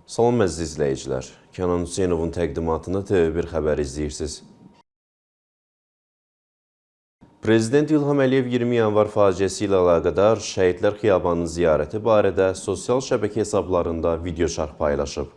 Salam əziz izləyicilər. Kənan Hüseynovun təqdimatında TV1 xəbər izləyirsiniz. Prezident İlham Əliyev 20 yanvar faciəsi ilə əlaqədar Şəhidlər Xiyabanının ziyarəti barədə sosial şəbəkə hesablarında video şərh paylaşıb.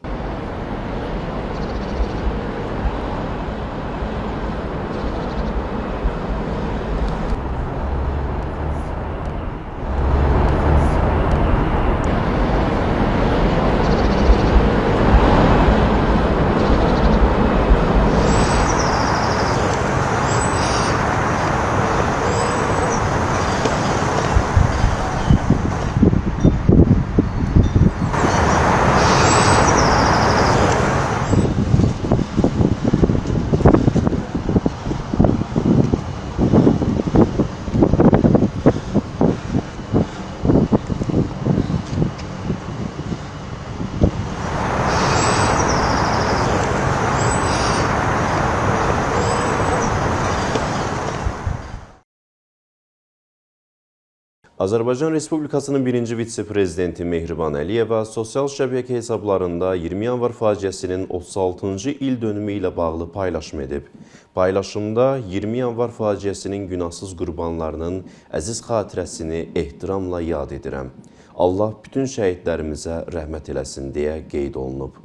Azərbaycan Respublikasının birinci vitse-prezidenti Mehriban Əliyeva sosial şəbəkə hesablarında 20 yanvar faciəsinin 36-cı il dönümü ilə bağlı paylaşım edib. Paylaşımda 20 yanvar faciəsinin günahsız qurbanlarının əziz xatirəsini ehtiramla yad edirəm. Allah bütün şəhidlərimizə rəhmət eləsin deyə qeyd olunub.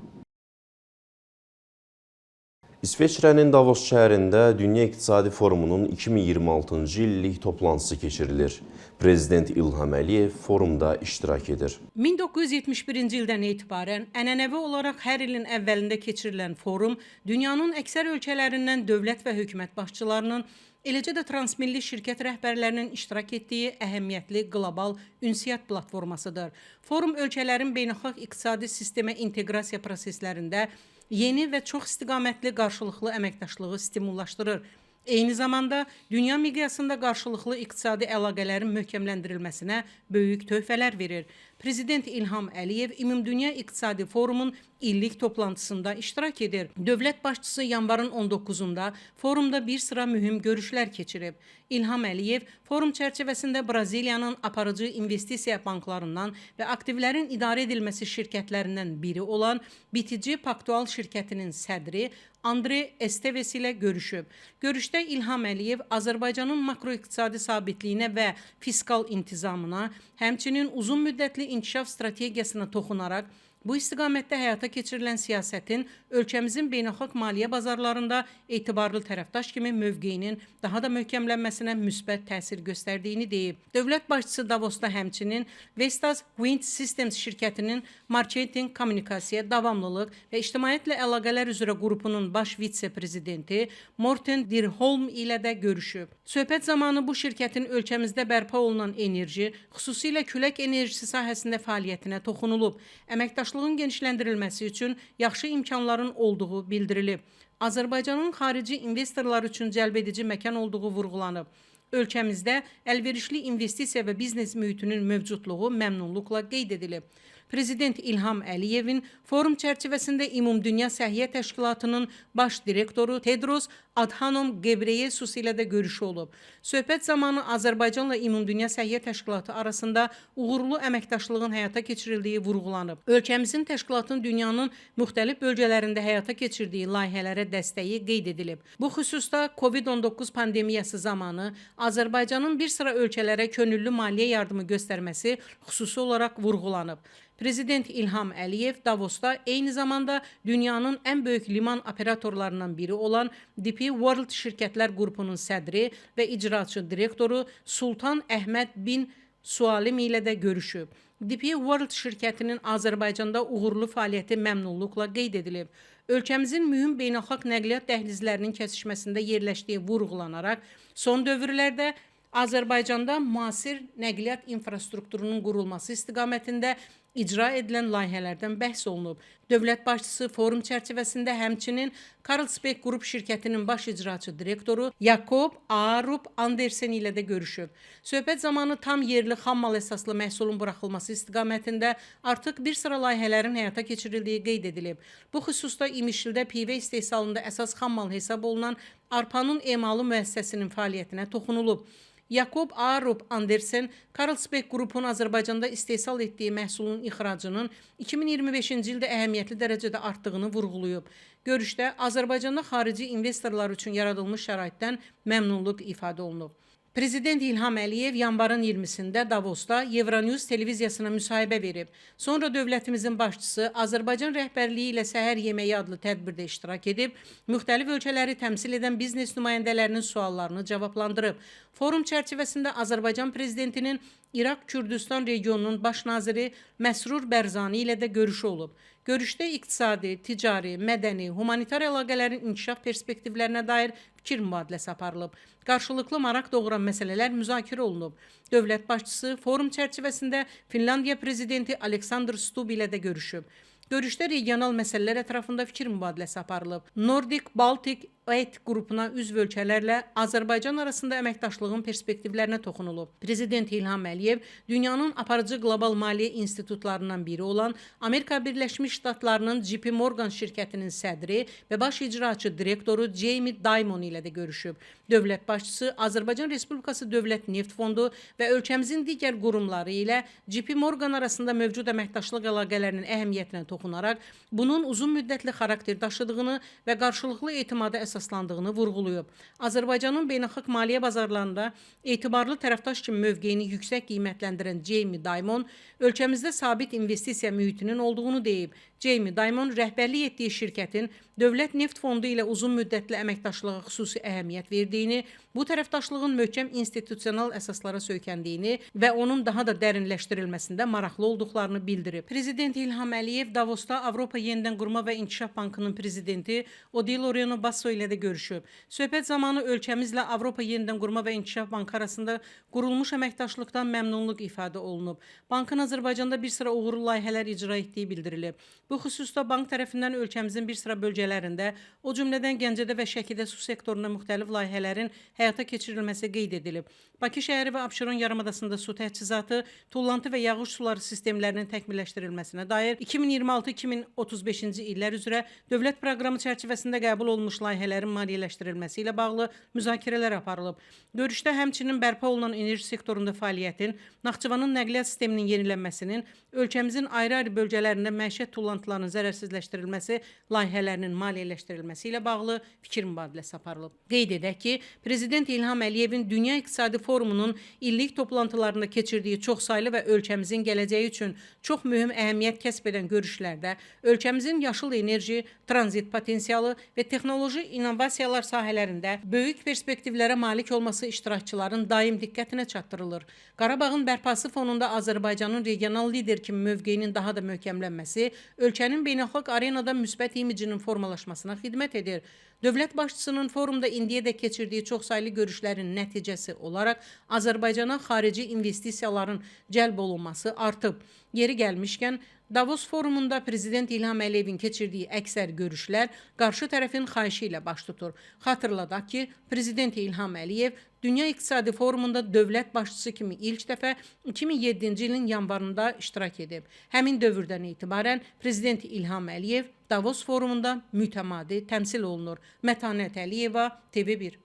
İsveçrənin Davos şəhərində Dünya İqtisadi Forumunun 2026-cı illik toplantısı keçirilir. Prezident İlham Əliyev forumda iştirak edir. 1971-ci ildən etibarən ənənəvi olaraq hər ilin əvvəlində keçirilən forum dünyanın əksər ölkələrindən dövlət və hökumət başçılarının, eləcə də transmilli şirkət rəhbərlərinin iştirak etdiyi əhəmiyyətli qlobal ünsiyyət platformasıdır. Forum ölkələrin beynəlxalq iqtisadi sistemə inteqrasiya proseslərində yeni və çox istiqamətli qarşılıqlı əməkdaşlığı stimullaşdırır. Eyni zamanda dünya miqyasında qarşılıqlı iqtisadi əlaqələrin möhkəmləndirilməsinə böyük töhfələr verir. Prezident İlham Əliyev Ümumdünya İqtisadi Forumun illik toplantısında iştirak edir. Dövlət başçısı yanvarın 19-da forumda bir sıra mühüm görüşlər keçirib. İlham Əliyev forum çərçivəsində Braziliyanın aparıcı investisiya banklarından və aktivlərin idarə edilməsi şirkətlərindən biri olan BTG Pactual şirkətinin sədri Andre Esteves ilə görüşüb. Görüşdə İlham Əliyev Azərbaycanın makroiqtisadi sabitliyinə və fiskal intizamına, həmçinin uzun müddətli inkişaf strategiyasına toxunaraq, bu istiqamətdə həyata keçirilən siyasətin ölkəmizin beynəlxalq maliyyə bazarlarında etibarlı tərəfdaş kimi mövqeyinin daha da möhkəmlənməsinə müsbət təsir göstərdiyini deyib. Dövlət başçısı Davosda həmçinin Vestas Wind Systems şirkətinin marketinq, kommunikasiya, davamlılıq və ictimaiyyətlə əlaqələr üzrə qrupunun baş vitse-prezidenti Morten Dirholm ilə də görüşüb. Söhbət zamanı bu şirkətin ölkəmizdə bərpa olunan enerji, xüsusilə külək enerjisi sahəsində fəaliyyətinə toxunulub. Əməkdaşlığın genişləndirilməsi üçün yaxşı imkanların olduğu bildirilib. Azərbaycanın xarici investorlar üçün cəlbedici məkan olduğu vurğulanıb. Ölkəmizdə əlverişli investisiya və biznes mühitinin mövcudluğu məmnunluqla qeyd edilib. Prezident İlham Əliyevin forum çərçivəsində Ümumdünya Səhiyyə Təşkilatının baş direktoru Tedros Adhanom Ghebreyesus ilə də görüşü olub. Söhbət zamanı Azərbaycanla Ümumdünya Səhiyyə Təşkilatı arasında uğurlu əməkdaşlığın həyata keçirildiyi vurğulanıb. Ölkəmizin təşkilatın dünyanın müxtəlif bölgələrində həyata keçirdiyi layihələrə dəstəyi qeyd edilib. Bu xüsusda COVID-19 pandemiyası zamanı Azərbaycanın bir sıra ölkələrə könüllü maliyyə yardımı göstərməsi xüsusi olaraq vurğulanıb. Prezident İlham Əliyev Davosda eyni zamanda dünyanın ən böyük liman operatorlarından biri olan DP World şirkətlər qrupunun sədri və icraçı direktoru Sultan Əhməd bin Sualim ilə də görüşüb. DP World şirkətinin Azərbaycanda uğurlu fəaliyyəti məmnunluqla qeyd edilib. Ölkəmizin mühüm beynəlxalq nəqliyyat dəhlizlərinin kəsişməsində yerləşdiyi vurğulanaraq, son dövrlərdə Azərbaycanda müasir nəqliyyat infrastrukturunun qurulması istiqamətində icra edilən layihələrdən bəhs olunub. Dövlət başçısı forum çərçivəsində həmçinin Carlsberg Qrup şirkətinin baş icraçı direktoru Jakob Arup Andersen ilə də görüşüb. Söhbət zamanı tam yerli xammal əsaslı məhsulun buraxılması istiqamətində artıq bir sıra layihələrin həyata keçirildiyi qeyd edilib. Bu xüsusda İmişlidə pivə istehsalında əsas xammal hesab olunan arpanın emalı müəssisəsinin fəaliyyətinə toxunulub. Jakob Arup Andersen, Carlsberg qrupunun Azərbaycanda istehsal etdiyi məhsulun ixracının 2025-ci ildə əhəmiyyətli dərəcədə artdığını vurğulayıb. Görüşdə Azərbaycanda xarici investorlar üçün yaradılmış şəraitdən məmnunluq ifadə olunub. Prezident İlham Əliyev yanvarın 20-sində Davosda Euronews televiziyasına müsahibə verib. Sonra dövlətimizin başçısı Azərbaycan rəhbərliyi ilə Səhər Yeməyi adlı tədbirdə iştirak edib, müxtəlif ölkələri təmsil edən biznes nümayəndələrinin suallarını cavablandırıb. Forum çərçivəsində Azərbaycan prezidentinin İraq-Kürdistan regionunun baş naziri Məsrur Bərzani ilə də görüşü olub. Görüşdə iqtisadi, ticari, mədəni, humanitar əlaqələrin inkişaf perspektivlərinə dair fikir mübadiləsi aparılıb. Qarşılıqlı maraq doğuran məsələlər müzakirə olunub. Dövlət başçısı forum çərçivəsində Finlandiya prezidenti Aleksandr Stubb ilə də görüşüb. Görüşdə regional məsələlər ətrafında fikir mübadiləsi aparılıb. Nordic Baltic Aid qrupuna üzv ölkələrlə Azərbaycan arasında əməkdaşlığın perspektivlərinə toxunulub. Prezident İlham Əliyev dünyanın aparıcı qlobal maliyyə institutlarından biri olan Amerika Birləşmiş Ştatlarının JP Morgan şirkətinin sədri və baş icraçı direktoru Jamie Dimon ilə də görüşüb. Dövlət başçısı Azərbaycan Respublikası Dövlət Neft Fondu və ölkəmizin digər qurumları ilə JP Morgan arasında mövcud əməkdaşlıq əlaqələrinin əhəmiyyətinə toxunaraq, bunun uzun müddətli xarakter daşıdığını və qarşılıqlı etimada əsaslandığını vurğulayıb. Azərbaycanın beynəlxalq maliyyə bazarlarında etibarlı tərəfdaş kimi mövqeyini yüksək qiymətləndirən Jamie Dimon, ölkəmizdə sabit investisiya mühitinin olduğunu deyib. Jamie Dimon rəhbərlik etdiyi şirkətin Dövlət Neft Fondu ilə uzun müddətli əməkdaşlığa xüsusi əhəmiyyət verdiyini, bu tərəfdaşlığın möhkəm institusional əsaslara söykəndiyini və onun daha da dərinləşdirilməsində maraqlı olduqlarını bildirib. Prezident İlham Əliyev Davosda Avropa Yenidən Qurma və İnkişaf Bankının prezidenti Odilo Reno Basso ilə də görüşüb. Söhbət zamanı ölkəmizlə Avropa Yenidən Qurma və İnkişaf Bankı arasında qurulmuş əməkdaşlıqdan məmnunluq ifadə olunub. Bankın Azərbaycanda bir sıra uğurlu layihələr icra etdiyi bildirilib. Bu xüsusda bank tərəfindən ölkəmizin bir sıra bölgələrində, o cümlədən Gəncədə və Şəkidə su sektorunda müxtəlif layihələrin həyata keçirilməsi qeyd edilib. Bakı şəhəri və Abşeron yarımadasında su təchizatı, tullantı və yağış suları sistemlərinin təkmilləşdirilməsinə dair 2026-2035-ci illər üzrə dövlət proqramı çərçivəsində qəbul olunmuş layihələrin maliyyələşdirilməsi ilə bağlı müzakirələr aparılıb. Görüşdə həmçinin bərpa olunan enerji sektorunda fəaliyyətin, Naxçıvanın nəqliyyat sisteminin yenilənməsinin, ölkəmizin ayrı-ayrı bölgələrində məişət tullantılarının zərərsizləşdirilməsi layihələrinin maliyyələşdirilməsi ilə bağlı fikir mübadiləsi aparılıb. Qeyd edək ki, Prezident İlham Əliyevin Dünya İqtisadi Forumunun illik toplantılarında keçirdiyi çoxsaylı və ölkəmizin gələcəyi üçün çox mühüm əhəmiyyət kəsb edən görüşlərdə ölkəmizin yaşıl enerji, tranzit potensialı və texnoloji innovasiyalar sahələrində böyük perspektivlərə malik olması iştirakçıların daim diqqətinə çatdırılır. Qarabağın bərpası fonunda Azərbaycanın regional lider kimi mövqeyinin daha da möhkəmlənməsi ölkənin beynəlxalq arenada müsbət imicinin formalaşmasına xidmət edir. Dövlət başçısının forumda indiyədək keçirdiyi çoxsaylı görüşlərin nəticəsi olaraq Azərbaycana xarici investisiyaların cəlb olunması artıb. Yeri gəlmişkən, Davos forumunda Prezident İlham Əliyevin keçirdiyi əksər görüşlər qarşı tərəfin xahişi ilə baş tutur. Xatırladaq ki, Prezident İlham Əliyev Dünya İqtisadi Forumunda dövlət başçısı kimi ilk dəfə 2007-ci ilin yanvarında iştirak edib. Həmin dövrdən etibarən Prezident İlham Əliyev Davos forumunda mütəmadi təmsil olunur. Mətanət Əliyeva, TV1.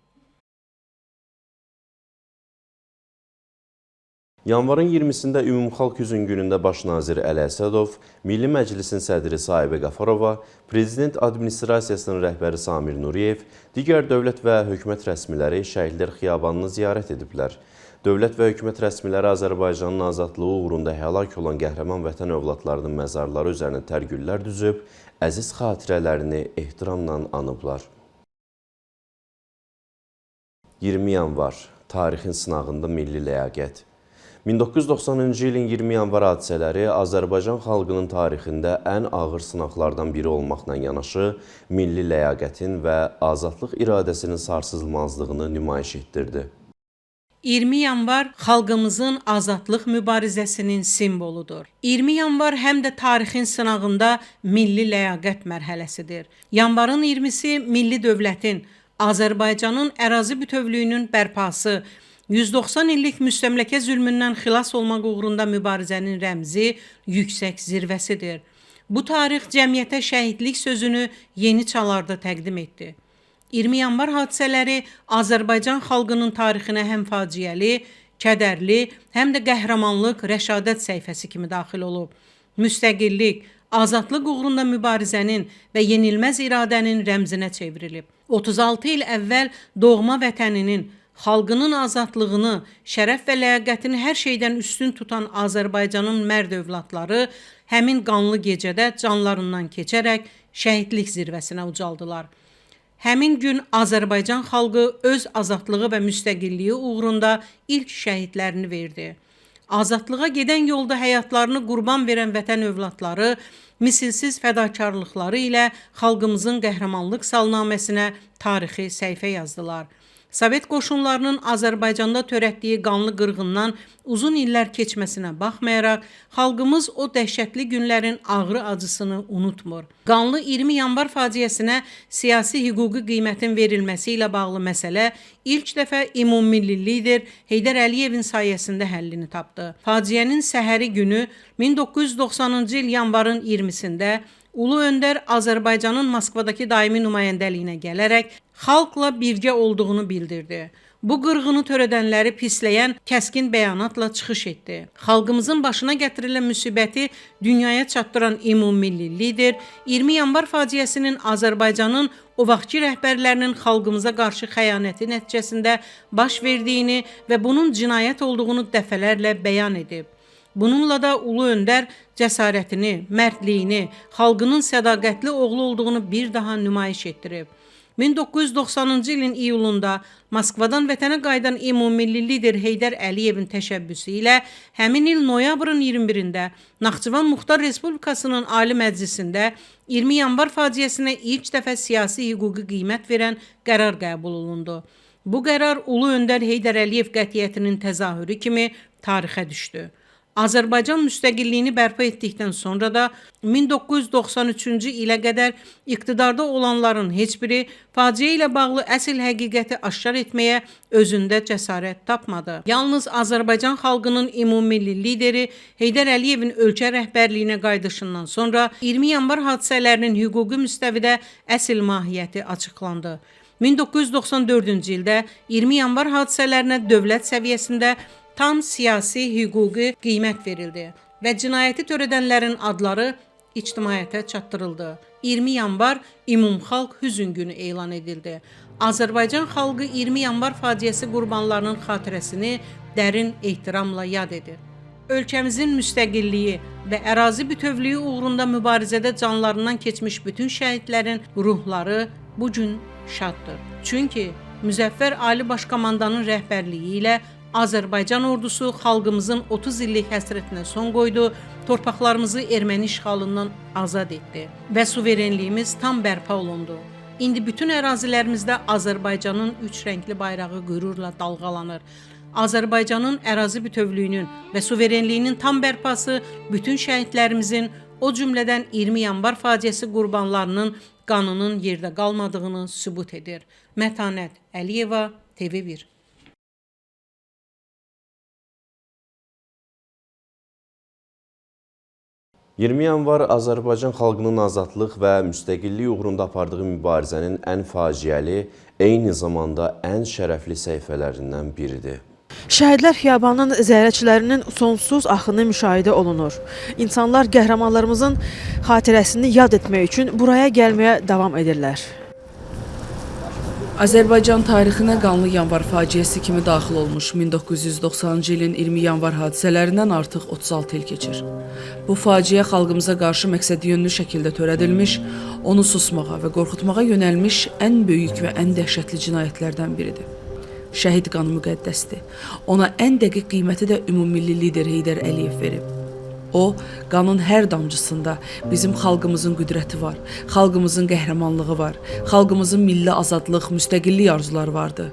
Yanvarın 20-sində Ümumxalq Üzün günündə Baş nazir Əli Əsədov, Milli Məclisin sədri Sahibə Qafarova, Prezident Administrasiyasının rəhbəri Samir Nuriyev, digər dövlət və hökumət rəsmiləri Şəhidlər Xiyabanını ziyarət ediblər. Dövlət və hökumət rəsmiləri Azərbaycanın azadlığı uğrunda həlak olan qəhrəman vətən övladlarının məzarları üzərinə tərgüllər düzüb, əziz xatirələrini ehtiramla anıblar. 20 yanvar, tarixin sınağında milli ləyaqət. 1990-cı ilin 20 yanvar hadisələri Azərbaycan xalqının tarixində ən ağır sınaqlardan biri olmaqla yanaşı, milli ləyaqətin və azadlıq iradəsinin sarsılmazlığını nümayiş etdirdi. 20 yanvar xalqımızın azadlıq mübarizəsinin simvoludur. 20 yanvar həm də tarixin sınağında milli ləyaqət mərhələsidir. Yanvarın 20-si milli dövlətin, Azərbaycanın ərazi bütövlüyünün bərpası, 190 illik müstəmləkə zülmündən xilas olmaq uğrunda mübarizənin rəmzi yüksək zirvəsidir. Bu tarix cəmiyyətə şəhidlik sözünü yeni çalarda təqdim etdi. 20 yanvar hadisələri Azərbaycan xalqının tarixinə həm faciəli, kədərli, həm də qəhrəmanlıq, rəşadət səhifəsi kimi daxil olub. Müstəqillik, azadlıq uğrunda mübarizənin və yenilməz iradənin rəmzinə çevrilib. 36 il əvvəl doğma vətəninin, xalqının azadlığını, şərəf və ləyaqətini hər şeydən üstün tutan Azərbaycanın mərd övladları həmin qanlı gecədə canlarından keçərək şəhidlik zirvəsinə ucaldılar. Həmin gün Azərbaycan xalqı öz azadlığı və müstəqilliyi uğrunda ilk şəhidlərini verdi. Azadlığa gedən yolda həyatlarını qurban verən vətən övladları misilsiz fədakarlıqları ilə xalqımızın qəhrəmanlıq salnaməsinə tarixi səhifə yazdılar. Sovet qoşunlarının Azərbaycanda törətdiyi qanlı qırğından uzun illər keçməsinə baxmayaraq, xalqımız o dəhşətli günlərin ağrı acısını unutmur. Qanlı 20 yanvar faciəsinə siyasi hüquqi qiymətin verilməsi ilə bağlı məsələ ilk dəfə ümummilli lider Heydər Əliyevin sayəsində həllini tapdı. Faciənin səhəri günü 1990-cı il yanvarın 20-sində Ulu Öndər Azərbaycanın Moskvadakı daimi nümayəndəliyinə gələrək xalqla birgə olduğunu bildirdi. Bu qırğını törədənləri pisləyən kəskin bəyanatla çıxış etdi. Xalqımızın başına gətirilən müsibəti dünyaya çatdıran ümummilli lider 20 yanvar faciəsinin Azərbaycanın o vaxtki rəhbərlərinin xalqımıza qarşı xəyanəti nəticəsində baş verdiyini və bunun cinayət olduğunu dəfələrlə bəyan edib. Bununla da Ulu Öndər cəsarətini, mərdliyini, xalqının sədaqətli oğlu olduğunu bir daha nümayiş etdirib. 1990-cı ilin iyulunda Moskvadan vətənə qayıdan ümummilli lider Heydər Əliyevin təşəbbüsü ilə həmin il noyabrın 21-də Naxçıvan Muxtar Respublikasının Ali Məclisində 20 yanvar faciəsinə ilk dəfə siyasi hüquqi qiymət verən qərar qəbul olundu. Bu qərar Ulu Öndər Heydər Əliyev qətiyyətinin təzahürü kimi tarixə düşdü. Azərbaycan müstəqilliyini bərpa etdikdən sonra da 1993-cü ilə qədər iqtidarda olanların heç biri faciə ilə bağlı əsl həqiqəti aşkar etməyə özündə cəsarət tapmadı. Yalnız Azərbaycan xalqının ümummilli lideri Heydər Əliyevin ölkə rəhbərliyinə qayıdışından sonra 20 yanvar hadisələrinin hüquqi müstəvidə əsl mahiyyəti açıqlandı. 1994-cü ildə 20 yanvar hadisələrinə dövlət səviyyəsində tam siyasi hüquqi qiymət verildi və cinayəti törədənlərin adları ictimaiyyətə çatdırıldı. 20 yanvar ümumxalq hüzn günü elan edildi. Azərbaycan xalqı 20 yanvar faciəsi qurbanlarının xatirəsini dərin ehtiramla yad edir. Ölkəmizin müstəqilliyi və ərazi bütövlüyü uğrunda mübarizədə canlarından keçmiş bütün şəhidlərin ruhları bu gün şaddır. Çünki Müzəffər Ali Başkomandanın rəhbərliyi ilə Azərbaycan ordusu xalqımızın 30 illik həsrətinə son qoydu, torpaqlarımızı erməni işğalından azad etdi və suverenliyimiz tam bərpa olundu. İndi bütün ərazilərimizdə Azərbaycanın üç rəngli bayrağı qürurla dalğalanır. Azərbaycanın ərazi bütövlüyünün və suverenliyinin tam bərpası bütün şəhidlərimizin, o cümlədən 20 yanvar faciəsi qurbanlarının qanının yerdə qalmadığını sübut edir. Mətanət Əliyeva, TV1. 20 yanvar Azərbaycan xalqının azadlıq və müstəqillik uğrunda apardığı mübarizənin ən faciəli, eyni zamanda ən şərəfli səhifələrindən biridir. Şəhidlər Xiyabanının ziyarətçilərinin sonsuz axını müşahidə olunur. İnsanlar qəhrəmanlarımızın xatirəsini yad etmək üçün buraya gəlməyə davam edirlər. Azərbaycan tarixinə qanlı yanvar faciəsi kimi daxil olmuş 1990-cı ilin 20 yanvar hadisələrindən artıq 36 il keçir. Bu faciə xalqımıza qarşı məqsədyönlü şəkildə törədilmiş, onu susmağa və qorxutmağa yönəlmiş ən böyük və ən dəhşətli cinayətlərdən biridir. Şəhid qanı müqəddəsdir. Ona ən dəqiq qiyməti də ümummilli lider Heydər Əliyev verib. O, qanın hər damcısında bizim xalqımızın qüdrəti var, xalqımızın qəhrəmanlığı var, xalqımızın milli azadlıq, müstəqillik arzuları vardı.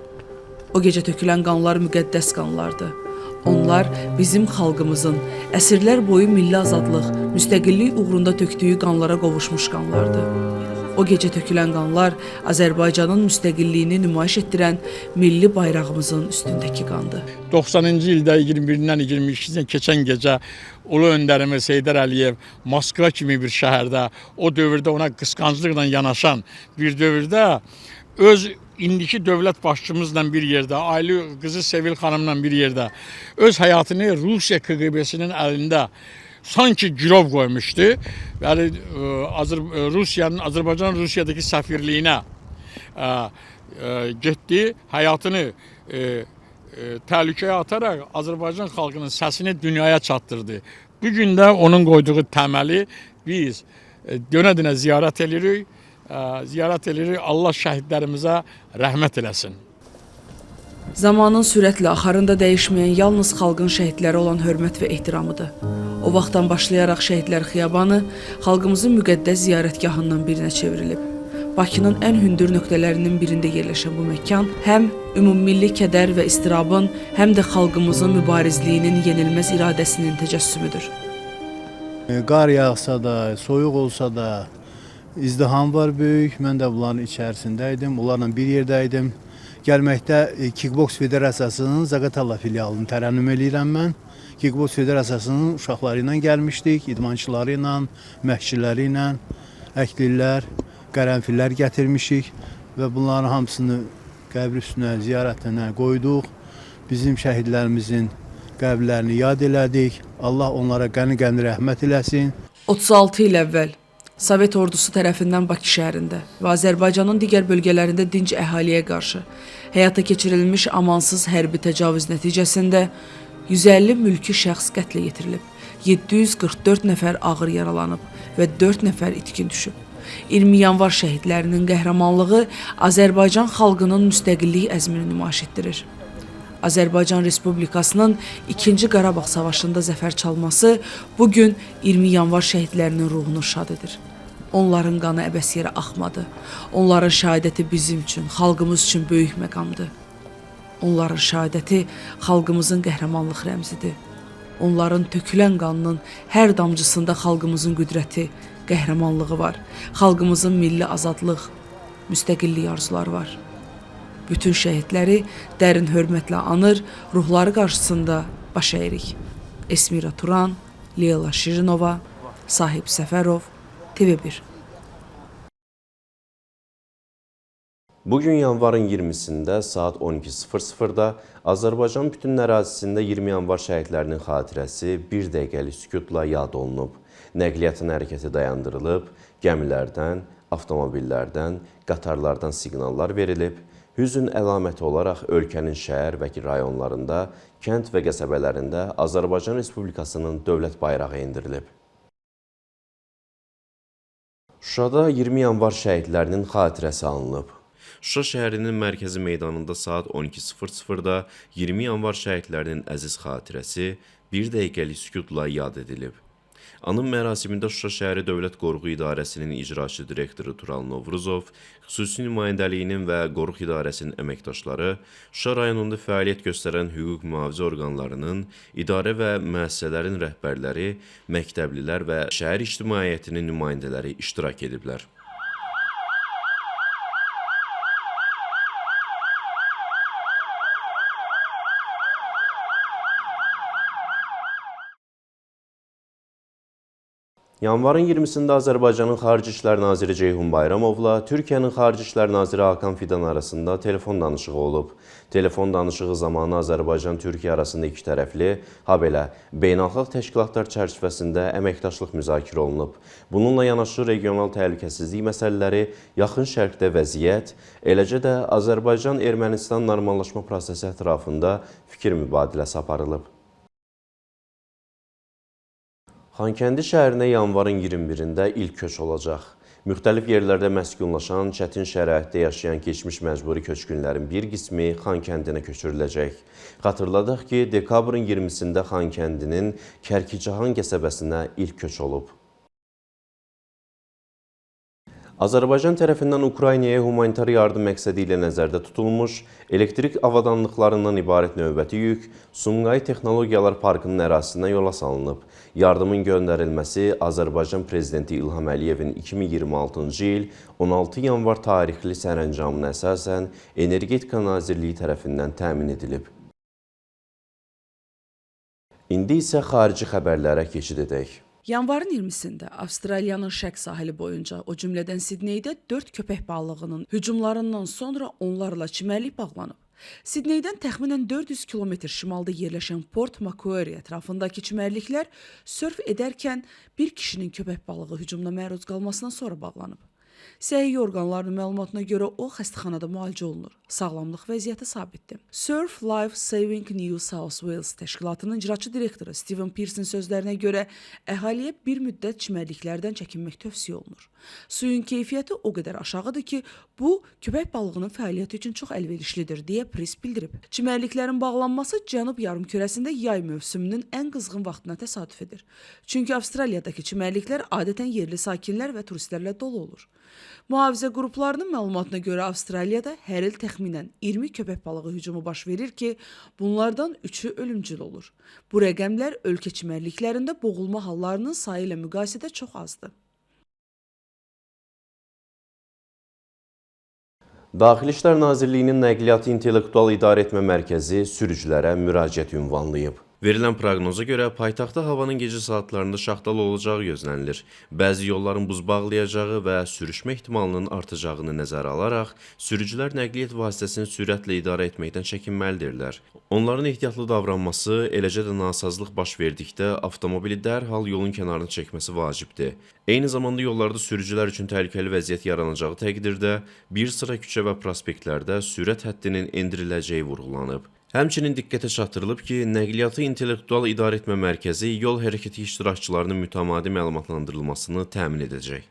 O gecə tökülən qanlar müqəddəs qanlardı. Onlar bizim xalqımızın əsrlər boyu milli azadlıq, müstəqillik uğrunda tökdüyü qanlara qovuşmuş qanlardı. O gecə tökülən qanlar Azərbaycanın müstəqilliyini nümayiş etdirən milli bayrağımızın üstündəki qandır. 90-cı ildə 21-dən 22-dən keçən gecə Ulu Öndərimiz Heydər Əliyev Moskva kimi bir şəhərdə, o dövrdə ona qısqanclıqla yanaşan bir dövrdə öz indiki dövlət başçımızla bir yerdə, ailə qızı Sevil xanımla bir yerdə öz həyatını Rusiya KGB-sinin əlində sanki girov qoymuşdu. Yəni Rusiyanın, Azərbaycan Rusiyadakı səfirliyinə getdi, həyatını təhlükəyə ataraq Azərbaycan xalqının səsini dünyaya çatdırdı. Bu gün də onun qoyduğu təməli biz dönə-dönə ziyarət edirik. Allah şəhidlərimizə rəhmət eləsin. Zamanın sürətlə axarında dəyişməyən yalnız xalqın şəhidlərə olan hörmət və ehtiramıdır. O vaxtdan başlayaraq Şəhidlər Xiyabanı xalqımızın müqəddəs ziyarətgahından birinə çevrilib. Bakının ən hündür nöqtələrinin birində yerləşən bu məkan həm ümummilli kədər və istirabın, həm də xalqımızın mübarizliyinin yenilməz iradəsinin təcəssümüdür. Qar yağsa da, soyuq olsa da, izdiham var böyük. Mən də bunların içərisində idim, onlarla bir yerdə idim. Gəlməkdə Kickboks Federasiyasının Zaqatala filialını tərənnüm eləyirəm mən. Kickboks Federasiyasının uşaqları ilə gəlmişdik, idmançıları ilə, məşqçiləri ilə, əklilər, qərənfillər gətirmişik və bunların hamısını qəbri üstünə, ziyarətinə qoyduq. Bizim şəhidlərimizin qəbirlərini yad elədik. Allah onlara qəni-qəni rəhmət eləsin. 36 il əvvəl Sovet ordusu tərəfindən Bakı şəhərində və Azərbaycanın digər bölgələrində dinc əhaliyə qarşı həyata keçirilmiş amansız hərbi təcavüz nəticəsində 150 mülki şəxs qətlə yetirilib, 744 nəfər ağır yaralanıb və 4 nəfər itkin düşüb. 20 yanvar şəhidlərinin qəhrəmanlığı Azərbaycan xalqının müstəqillik əzmini nümayiş etdirir. Azərbaycan Respublikasının 2-ci Qarabağ savaşında zəfər çalması bugün 20 yanvar şəhidlərinin ruhunu şad edir. Onların qanı əbəs yerə axmadı. Onların şəhadəti bizim üçün, xalqımız üçün böyük məqamdır. Onların şəhadəti xalqımızın qəhrəmanlıq rəmzidir. Onların tökülən qanının hər damcısında xalqımızın qüdrəti, qəhrəmanlığı var. Xalqımızın milli azadlıq, müstəqillik arzuları var. Bütün şəhidləri dərin hörmətlə anır, ruhları qarşısında baş əyirik. Esmira Turan, Leyla Şirinova, Sahib Səfərov, TV1. Bugün yanvarın 20-sində saat 12:00-da Azərbaycan bütün ərazisində 20 yanvar şəhidlərinin xatirəsi bir dəqiqəlik sükutla yad olunub. Nəqliyyatın hərəkəti dayandırılıb, gəmilərdən, avtomobillərdən, qatarlardan siqnallar verilib. Hüzn əlaməti olaraq ölkənin şəhər və rayonlarında, kənd və qəsəbələrində Azərbaycan Respublikasının dövlət bayrağı endirilib. Şuşada 20 yanvar şəhidlərinin xatirəsi alınıb. Şuşa şəhərinin mərkəzi meydanında saat 12:00-da 20 yanvar şəhidlərinin əziz xatirəsi bir dəqiqəlik sükutla yad edilib. Anım mərasimində Şuşa şəhəri Dövlət Qoruğu İdarəsinin icraçı direktoru Tural Novruzov, xüsusi nümayəndəliyinin və Qoruq İdarəsinin əməkdaşları, Şuşa rayonunda fəaliyyət göstərən hüquq mühafizə orqanlarının, idarə və müəssisələrin rəhbərləri, məktəblilər və şəhər ictimaiyyətinin nümayəndələri iştirak ediblər. Yanvarın 20-sində Azərbaycanın Xarici İşlər Naziri Ceyhun Bayramovla Türkiyənin Xarici İşlər Naziri Hakan Fidan arasında telefon danışığı olub. Telefon danışığı zamanı Azərbaycan-Türkiyə arasında iki tərəfli, habelə beynəlxalq təşkilatlar çərçivəsində əməkdaşlıq müzakirə olunub. Bununla yanaşı regional təhlükəsizlik məsələləri, yaxın şərqdə vəziyyət, eləcə də Azərbaycan-Ermənistan normallaşma prosesi ətrafında fikir mübadiləsi aparılıb. Xankəndi şəhərinə yanvarın 21-də ilk köç olacaq. Müxtəlif yerlərdə məskunlaşan, çətin şəraitdə yaşayan keçmiş məcburi köçkünlərin bir qismi Xankəndinə köçürüləcək. Xatırladaq ki, dekabrın 20-sində Xankəndinin Kərkicahan qəsəbəsinə ilk köç olub. Azərbaycan tərəfindən Ukraynaya humanitar yardım məqsədi ilə nəzərdə tutulmuş, elektrik avadanlıqlarından ibarət növbəti yük Sumqayıt Texnologiyalar Parkının ərazisindən yola salınıb. Yardımın göndərilməsi Azərbaycan Prezidenti İlham Əliyevin 2026-cı il 16 yanvar tarixli sərəncamına əsasən Energetika Nazirliyi tərəfindən təmin edilib. İndi isə xarici xəbərlərə keçid edək. Yanvarın 20-sində Avstraliyanın şərq sahili boyunca, o cümlədən Sidneydə 4 köpək balığının hücumlarından sonra onlarla çimərlik bağlanıb. Sidneydən təxminən 400 kilometr şimalda yerləşən Port Macquarie ətrafındakı çimərliklər sörf edərkən bir kişinin köpək balığı hücumuna məruz qalmasından sonra bağlanıb. Səhiyyə orqanlarının məlumatına görə o xəstəxanada müalicə olunur. Sağlamlıq vəziyyəti sabitdir. Surf Life Saving New South Wales təşkilatının icraçı direktoru Steven Pearson sözlərinə görə əhaliyə bir müddət çimərliklərdən çəkinmək tövsiyə olunur. Suyun keyfiyyəti o qədər aşağıdır ki, bu köpək balığının fəaliyyəti üçün çox əlverişlidir deyə Pearson bildirib. Çimərliklərin bağlanması Cənub yarımkürəsində yay mövsümünün ən qızğın vaxtına təsadüf edir. Çünki Avstraliyadakı çimərliklər adətən yerli sakinlər və turistlərlə dolu olur. Mühafizə qruplarının məlumatına görə Avstraliyada hər il təxminən 20 köpək balığı hücumu baş verir ki, bunlardan 3-ü ölümcül olur. Bu rəqəmlər ölkə çimərliklərində boğulma hallarının sayı ilə müqayisədə çox azdır. Daxili İşlər Nazirliyinin Nəqliyyatı İntellektual İdarəetmə Mərkəzi sürücülərə müraciət ünvanlayıb. Verilən proqnoza görə paytaxtda havanın gecə saatlarında şaxtalı olacağı gözlənilir. Bəzi yolların buz bağlayacağı və sürüşmə ehtimalının artacağını nəzərə alaraq, sürücülər nəqliyyat vasitəsini sürətlə idarə etməkdən çəkinməlidirlər. Onların ehtiyatlı davranması, eləcə də nasazlıq baş verdikdə avtomobili dərhal yolun kənarına çəkməsi vacibdir. Eyni zamanda yollarda sürücülər üçün təhlükəli vəziyyət yaranacağı təqdirdə bir sıra küçə və prospektlərdə sürət həddinin endiriləcəyi vurğulanıb. Həmçinin diqqətə çatdırılıb ki, Nəqliyyatı İntellektual İdarəetmə Mərkəzi yol hərəkəti iştirakçılarının mütəmadi məlumatlandırılmasını təmin edəcək.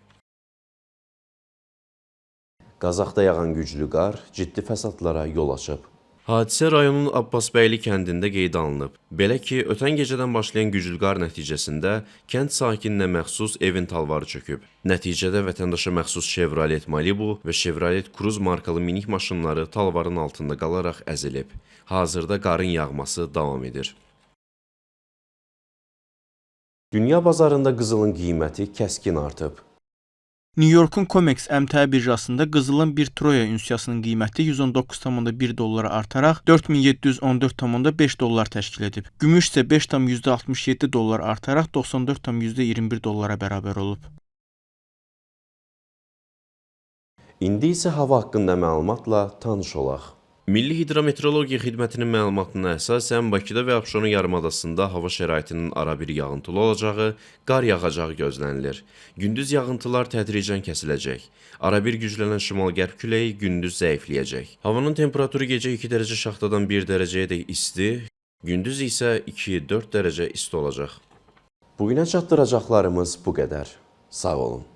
Qazaxda yağan güclü qar ciddi fəsadlara yol açıb. Hadisə rayonun Abbasbəyli kəndində qeydə alınıb. Belə ki, ötən gecədən başlayan güclü qar nəticəsində kənd sakininə məxsus evin talvarı çöküb. Nəticədə vətəndaşa məxsus Chevrolet Malibu və Chevrolet Cruze markalı minik maşınları talvarın altında qalaraq əzilib. Hazırda qarın yağması davam edir. Dünya bazarında qızılın qiyməti kəskin artıb. New York'un COMEX əmtəə birjasında qızılın bir troya ünsiyasının qiyməti 119,1 dollara artaraq 4714,5 dollar təşkil edib. Gümüş isə 5,67 dollar artaraq 94,21 dollara bərabər olub. İndi isə hava haqqında məlumatla tanış olaq. Milli Hidrometeorologiya Xidmətinin məlumatına əsasən Bakıda və Abşeron yarımadasında hava şəraitinin arabir yağıntılı olacağı, qar yağacağı gözlənilir. Gündüz yağıntılar tədricən kəsiləcək. Arabir güclənən şimal-qərb küləyi gündüz zəifləyəcək. Havanın temperaturu gecə 2 dərəcə şaxtadan 1 dərəcəyə dək isti, gündüz isə 2-4 dərəcə isti olacaq. Bugünə çatdıracaqlarımız bu qədər. Sağ olun.